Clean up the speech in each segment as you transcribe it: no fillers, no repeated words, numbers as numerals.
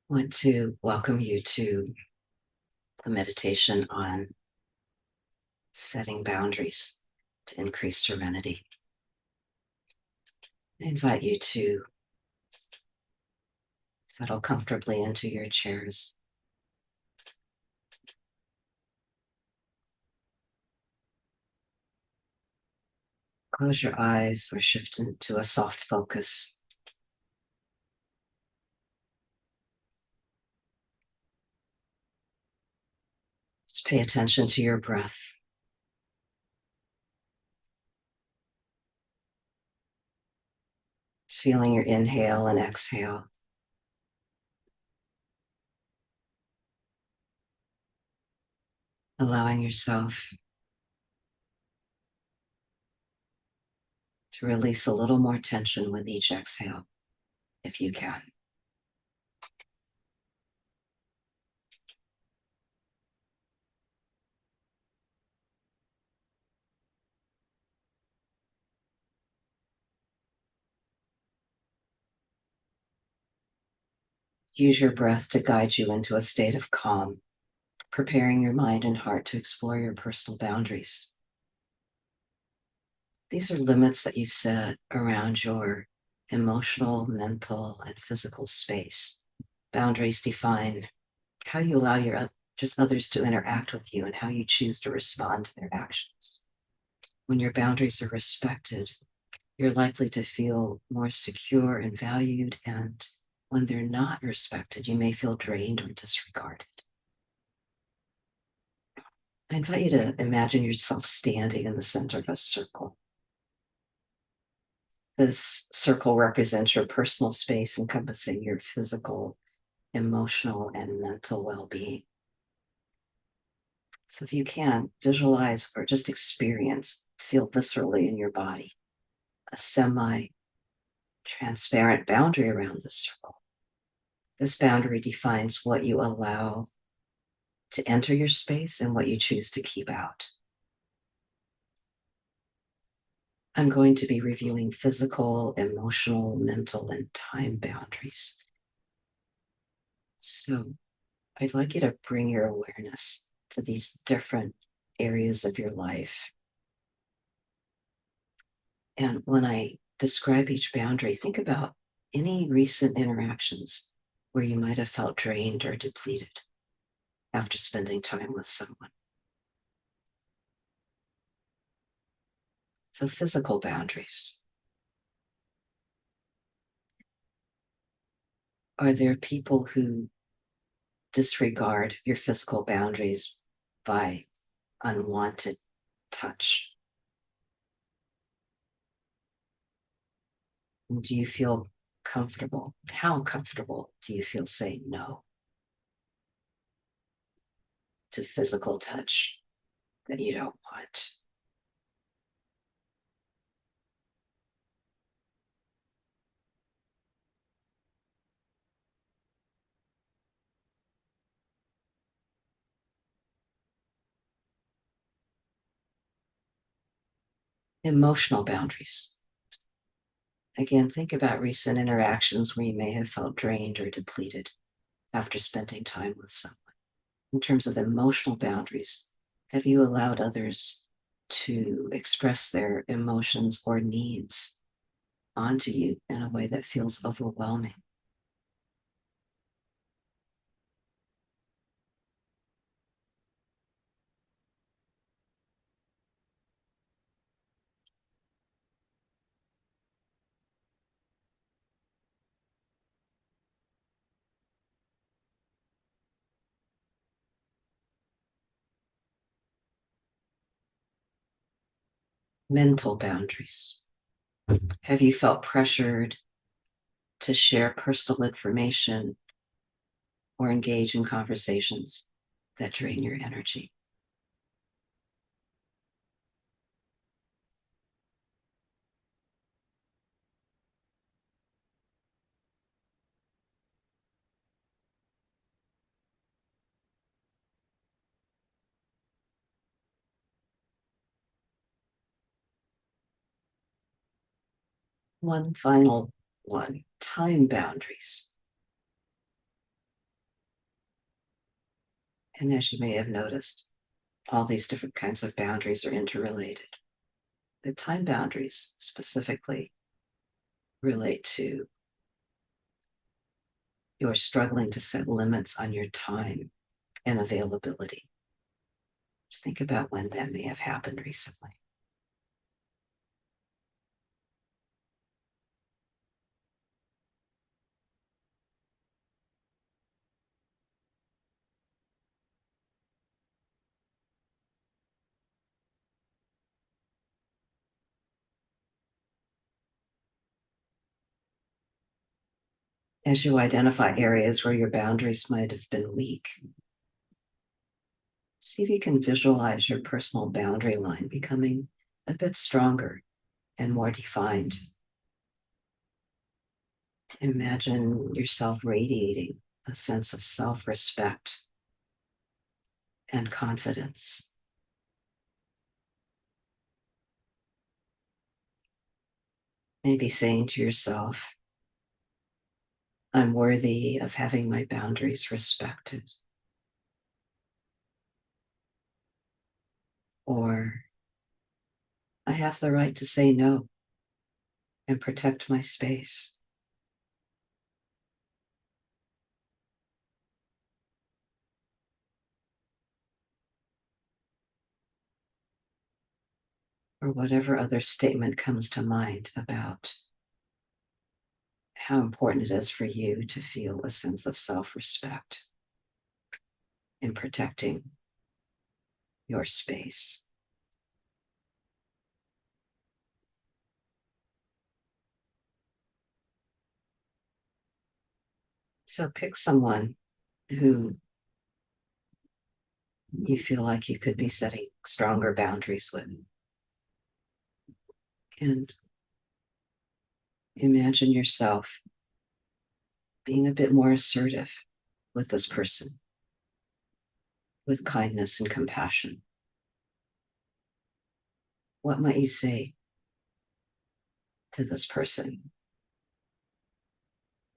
I want to welcome you to the meditation on setting boundaries to increase serenity. I invite you to settle comfortably into your chairs. Close your eyes or shift into a soft focus. Just pay attention to your breath. Just feeling your inhale and exhale. Allowing yourself to release a little more tension with each exhale, if you can. Use your breath to guide you into a state of calm, preparing your mind and heart to explore your personal boundaries. These are limits that you set around your emotional, mental, and physical space. Boundaries define how you allow just others to interact with you and how you choose to respond to their actions. When your boundaries are respected, you're likely to feel more secure and valued. And when they're not respected, you may feel drained or disregarded. I invite you to imagine yourself standing in the center of a circle. This circle represents your personal space encompassing your physical, emotional, and mental well-being. So if you can, visualize or just experience, feel viscerally in your body, a semi-transparent boundary around the circle. This boundary defines what you allow to enter your space and what you choose to keep out. I'm going to be reviewing physical, emotional, mental, and time boundaries. So I'd like you to bring your awareness to these different areas of your life. And when I describe each boundary, think about any recent interactions where you might have felt drained or depleted after spending time with someone. So, physical boundaries. Are there people who disregard your physical boundaries by unwanted touch? Do you feel comfortable? How comfortable do you feel saying no to physical touch that you don't want? Emotional boundaries. Again, think about recent interactions where you may have felt drained or depleted after spending time with someone. In terms of emotional boundaries, have you allowed others to express their emotions or needs onto you in a way that feels overwhelming? Mental boundaries. Have you felt pressured to share personal information or engage in conversations that drain your energy? One final one, time boundaries. And as you may have noticed, all these different kinds of boundaries are interrelated. The time boundaries specifically relate to your struggling to set limits on your time and availability. Let's think about when that may have happened recently. As you identify areas where your boundaries might have been weak, see if you can visualize your personal boundary line becoming a bit stronger and more defined. Imagine yourself radiating a sense of self respect and confidence. Maybe saying to yourself, I'm worthy of having my boundaries respected. Or I have the right to say no and protect my space. Or whatever other statement comes to mind about how important it is for you to feel a sense of self respect in protecting your space. So pick someone who you feel like you could be setting stronger boundaries with. And imagine yourself being a bit more assertive with this person, with kindness and compassion. What might you say to this person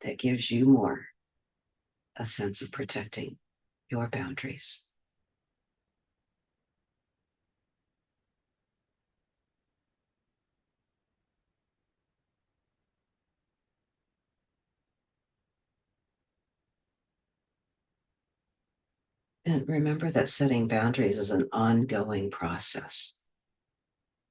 that gives you more a sense of protecting your boundaries? And remember that setting boundaries is an ongoing process.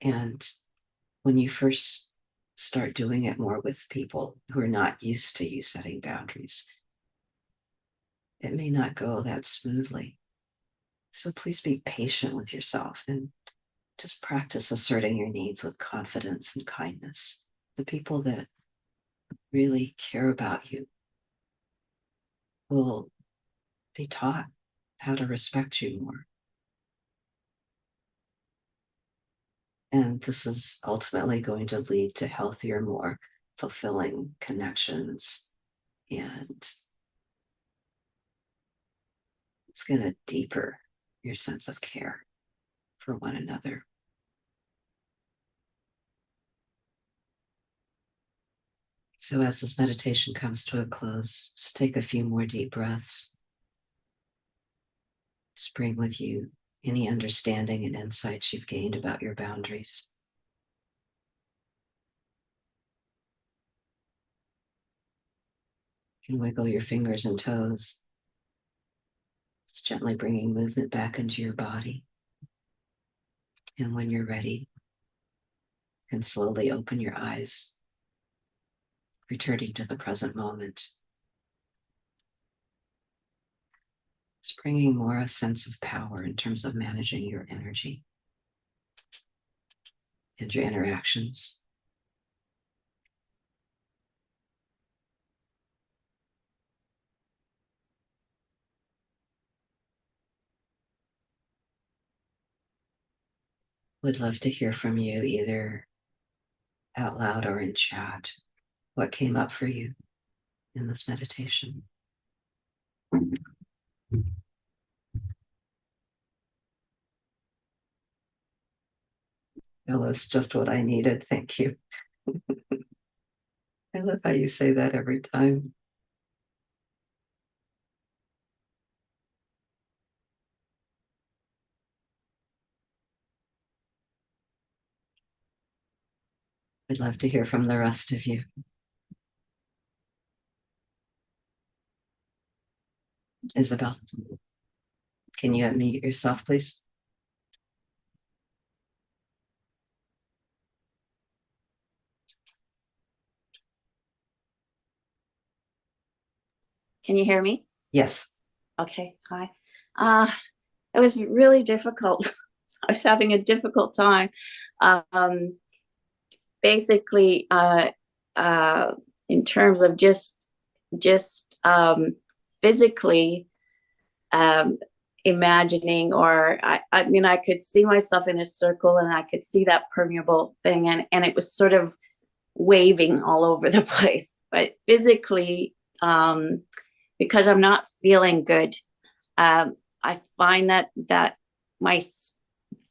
And when you first start doing it more with people who are not used to you setting boundaries, it may not go that smoothly. So please be patient with yourself and just practice asserting your needs with confidence and kindness. The people that really care about you will be taught how to respect you more. And this is ultimately going to lead to healthier, more fulfilling connections. And it's going to deepen your sense of care for one another. So, as this meditation comes to a close, just take a few more deep breaths. Just bring with you any understanding and insights you've gained about your boundaries. You can wiggle your fingers and toes, just gently bringing movement back into your body. And when you're ready, you can slowly open your eyes, returning to the present moment. Just bringing more a sense of power in terms of managing your energy and your interactions. Would love to hear from you either out loud or in chat. What came up for you in this meditation? Well, it's just what I needed. Thank you. I love how you say that every time. I'd love to hear from the rest of you. Isabel, can you unmute yourself, please? Can you hear me? Yes. Okay, hi. It was really difficult. I was having a difficult time. Um, basically, in terms of just physically um, imagining, or I mean, I could see myself in a circle, and I could see that permeable thing, and it was sort of waving all over the place. But physically, because I'm not feeling good, I find that my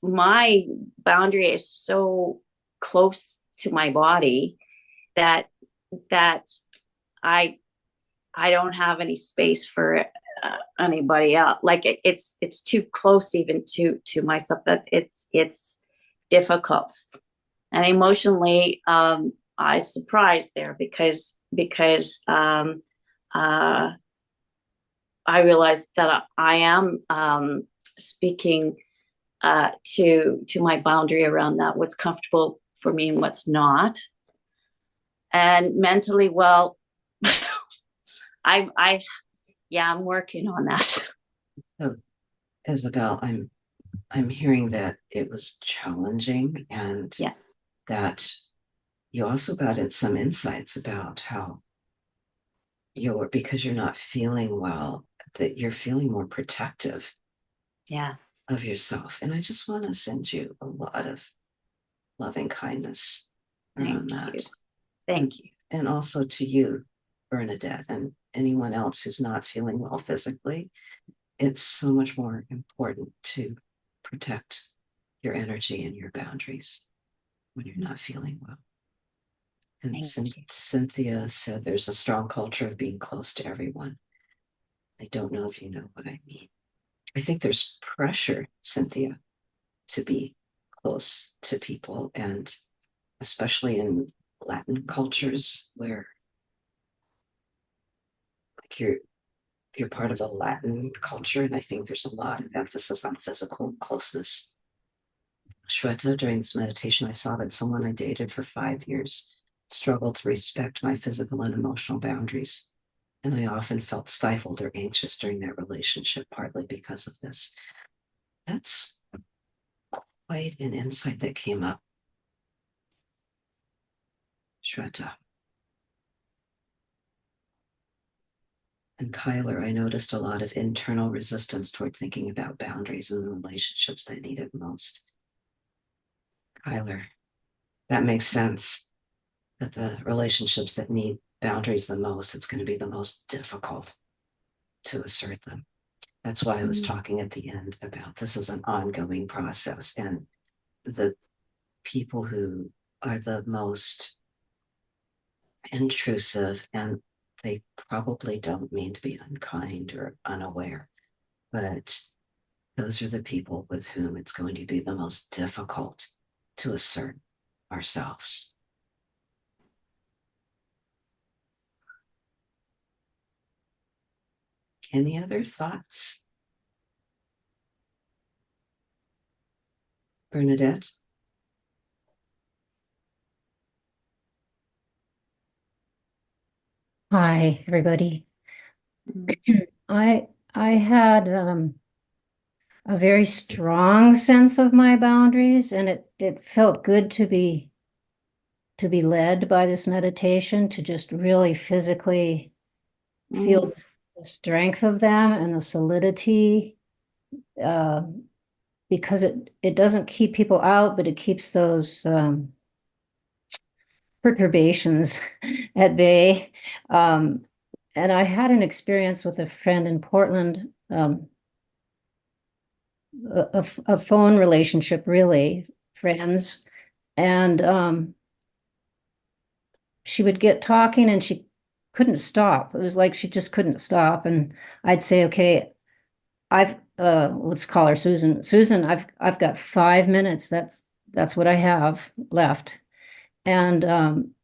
my boundary is so close to my body that that I I don't have any space for anybody else. Like it's too close even to myself, that it's difficult. And emotionally, I surprised there because uh, I realized that I am speaking to my boundary around that, what's comfortable for me and what's not. And mentally, well, I yeah, I'm working on that. So, Isabel, I'm hearing that it was challenging and Yeah, that you also got in some insights about how because you're not feeling well, that you're feeling more protective yeah. of yourself. And I just want to send you a lot of loving kindness Thank around you. that. And, Thank you. and also to you, Bernadette, and anyone else who's not feeling well physically. It's so much more important to protect your energy and your boundaries when you're not feeling well. And Thank you. Cynthia said there's a strong culture of being close to everyone. I don't know if you know what I mean. I think there's pressure, Cynthia, to be close to people, and especially in Latin cultures where like you're part of the Latin culture, and I think there's a lot of emphasis on physical closeness. Shweta, during this meditation, I saw that someone I dated for 5 years struggled to respect my physical and emotional boundaries. And I often felt stifled or anxious during that relationship, partly because of this. That's quite an insight that came up, Shweta. And Kyler, I noticed a lot of internal resistance toward thinking about boundaries in the relationships that need it most. Kyler, that makes sense. That the relationships that need boundaries the most, it's going to be the most difficult to assert them. That's why I was talking at the end about this is an ongoing process. And the people who are the most intrusive, and they probably don't mean to be unkind or unaware, but those are the people with whom it's going to be the most difficult to assert ourselves. Any other thoughts, Bernadette? Hi, everybody. Mm. I had a very strong sense of my boundaries, and it felt good to be led by this meditation, to just really physically feel the strength of them and the solidity, uh, because it doesn't keep people out, but it keeps those perturbations at bay. Um, and I had an experience with a friend in Portland. A phone relationship, really, friends. And she would get talking and she couldn't stop. It was like she just couldn't stop. And I'd say, okay, let's call her Susan. Susan, I've got 5 minutes. That's what I have left. And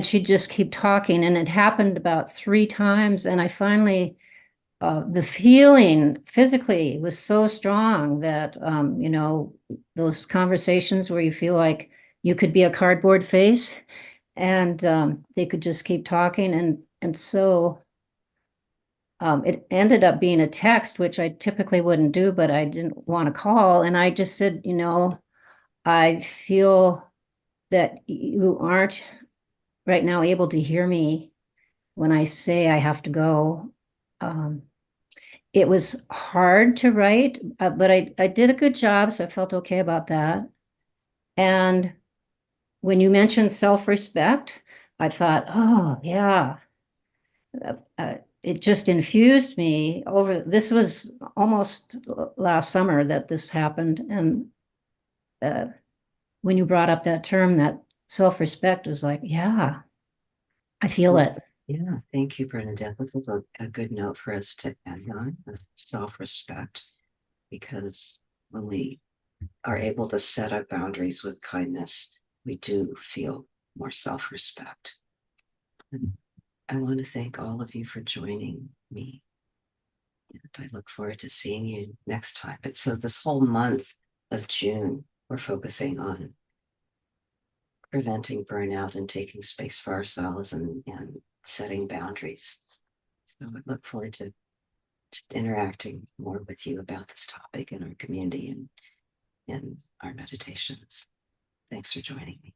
she'd just keep talking, and it happened about 3 times. And I finally, the feeling physically was so strong that, those conversations where you feel like you could be a cardboard face, and they could just keep talking. And so it ended up being a text, which I typically wouldn't do, but I didn't want to call. And I just said, I feel that you aren't right now able to hear me when I say I have to go. It was hard to write, but I did a good job, so I felt okay about that. And when you mentioned self-respect, I thought, oh, yeah. It just infused me over. This was almost last summer that this happened. And when you brought up that term, that self-respect, was like, yeah, I feel Well, it. yeah, thank you, Bernadette. That was a good note for us to end on, self-respect, because when we are able to set our boundaries with kindness, we do feel more self-respect. And I want to thank all of you for joining me. And I look forward to seeing you next time. But so this whole month of June, we're focusing on preventing burnout and taking space for ourselves and setting boundaries. So I look forward to interacting more with you about this topic in our community and in our meditations. Thanks for joining me.